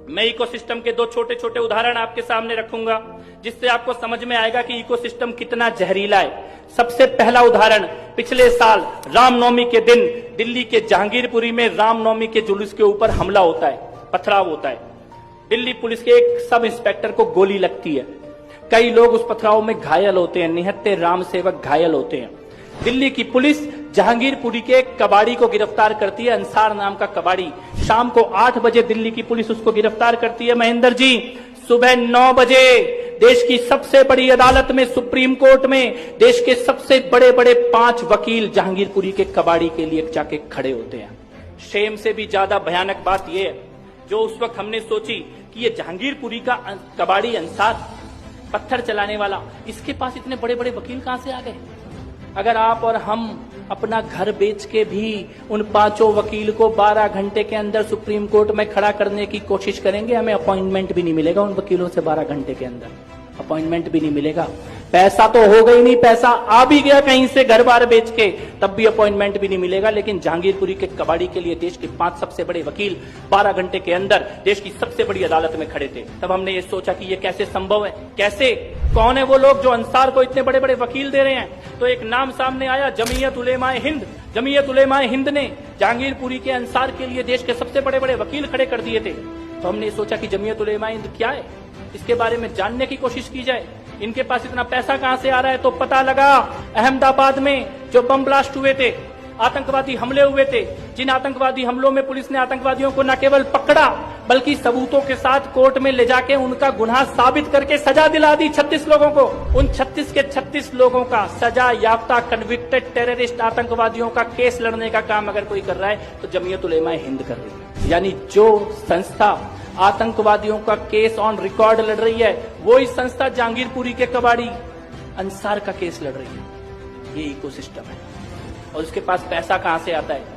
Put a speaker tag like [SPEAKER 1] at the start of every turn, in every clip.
[SPEAKER 1] मैं इकोसिस्टम के दो छोटे छोटे उदाहरण आपके सामने रखूंगा जिससे आपको समझ में आएगा कि इकोसिस्टम कितना जहरीला है। सबसे पहला उदाहरण, पिछले साल रामनवमी के दिन दिल्ली के जहांगीरपुरी में रामनवमी के जुलूस के ऊपर हमला होता है, पथराव होता है। दिल्ली पुलिस के एक सब इंस्पेक्टर को गोली लगती है, कई लोग उस पथराव में घायल होते हैं, निहत्थे राम सेवक घायल होते हैं। दिल्ली की पुलिस जहांगीरपुरी के एक कबाड़ी को गिरफ्तार करती है, अंसार नाम का कबाड़ी। शाम को 8 बजे दिल्ली की पुलिस उसको गिरफ्तार करती है। महेंद्र जी, सुबह 9 बजे देश की सबसे बड़ी अदालत में, सुप्रीम कोर्ट में, देश के सबसे बड़े बड़े 5 वकील जहांगीरपुरी के कबाड़ी के लिए जाके खड़े होते हैं। शेम से भी ज्यादा भयानक बात यह है, जो उस वक्त हमने सोची कि ये जहांगीरपुरी का कबाड़ी अंसार, पत्थर चलाने वाला, इसके पास इतने बड़े बड़े वकील कहां से आ गए। अगर आप और हम अपना घर बेच के भी उन 5 वकील को 12 घंटे के अंदर सुप्रीम कोर्ट में खड़ा करने की कोशिश करेंगे, हमें अपॉइंटमेंट भी नहीं मिलेगा उन वकीलों से। 12 घंटे के अंदर अपॉइंटमेंट भी नहीं मिलेगा। पैसा तो होगा ही नहीं, पैसा आ भी गया कहीं से घर बार बेच के, तब भी अपॉइंटमेंट भी नहीं मिलेगा। लेकिन जहांगीरपुरी के कबाड़ी के लिए देश के 5 सबसे बड़े वकील 12 घंटे के अंदर देश की सबसे बड़ी अदालत में खड़े थे। तब हमने ये सोचा कि ये कैसे संभव है, कैसे, कौन है वो लोग जो अंसार को इतने बड़े बड़े वकील दे रहे हैं। तो एक नाम सामने आया, जमीयत उलेमाए हिंद। जमीयत उलेमाए हिंद ने जहांगीरपुरी के अंसार के लिए देश के सबसे बड़े बड़े वकील खड़े कर दिए थे। तो हमने सोचा कि जमीयत उलेमाए हिंद क्या है, इसके बारे में जानने की कोशिश की जाए। इनके पास इतना पैसा कहां से आ रहा है। तो पता लगा, अहमदाबाद में जो बम ब्लास्ट हुए थे, आतंकवादी हमले हुए थे, जिन आतंकवादी हमलों में पुलिस ने आतंकवादियों को न केवल पकड़ा बल्कि सबूतों के साथ कोर्ट में ले जाके उनका गुनाह साबित करके सजा दिला दी 36 लोगों को। उन 36 के 36 लोगों का सजा याफ्ता कन्विक्टेड टेररिस्ट आतंकवादियों का केस लड़ने का काम अगर कोई कर रहा है तो जमीयत उलेमाए हिंद कर रही है। यानी जो संस्था आतंकवादियों का केस ऑन रिकॉर्ड लड़ रही है, वो इस संस्था जहांगीरपुरी के कबाड़ी अंसार का केस लड़ रही है। ये इकोसिस्टम है और उसके पास पैसा कहां से आता है।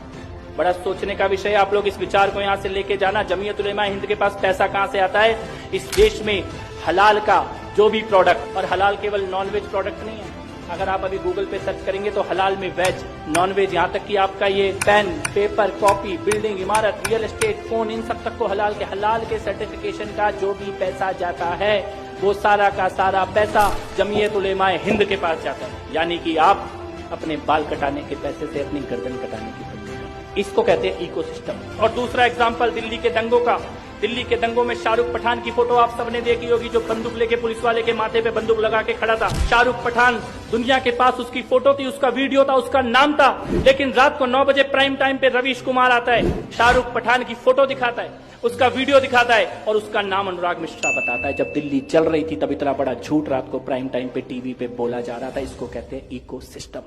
[SPEAKER 1] बड़ा सोचने का विषय है। आप लोग इस विचार को यहां से लेके जाना, जमीयत उलेमाए हिंद के पास पैसा कहां से आता है। इस देश में हलाल का जो भी प्रोडक्ट, और हलाल केवल नॉनवेज प्रोडक्ट नहीं है, अगर आप अभी गूगल पे सर्च करेंगे तो हलाल में वेज, नॉनवेज, यहाँ तक कि आपका ये पेन, पेपर, कॉपी, बिल्डिंग, इमारत, रियल एस्टेट, फोन, इन सब तक को हलाल के सर्टिफिकेशन का जो भी पैसा जाता है वो सारा का सारा पैसा जमीयत उलेमाए हिंद के पास जाता है। यानी कि आप अपने बाल कटाने के पैसे से अपनी गर्दन कटाने की बदली, इसको कहते हैं इकोसिस्टम। और दूसरा एग्जाम्पल दिल्ली के दंगों का। दिल्ली के दंगों में शाहरुख पठान की फोटो आप सबने देखी होगी, जो बंदूक लेके पुलिस वाले के माथे पे बंदूक लगा के खड़ा था। शाहरुख पठान, दुनिया के पास उसकी फोटो थी, उसका वीडियो था, उसका नाम था। लेकिन रात को 9 बजे प्राइम टाइम पे रवीश कुमार आता है, शाहरुख पठान की फोटो दिखाता है, उसका वीडियो दिखाता है और उसका नाम अनुराग मिश्रा बताता है। जब दिल्ली जल रही थी तब इतना बड़ा झूठ रात को प्राइम टाइम पे टीवी पे बोला जा रहा था। इसको कहते हैं इकोसिस्टम।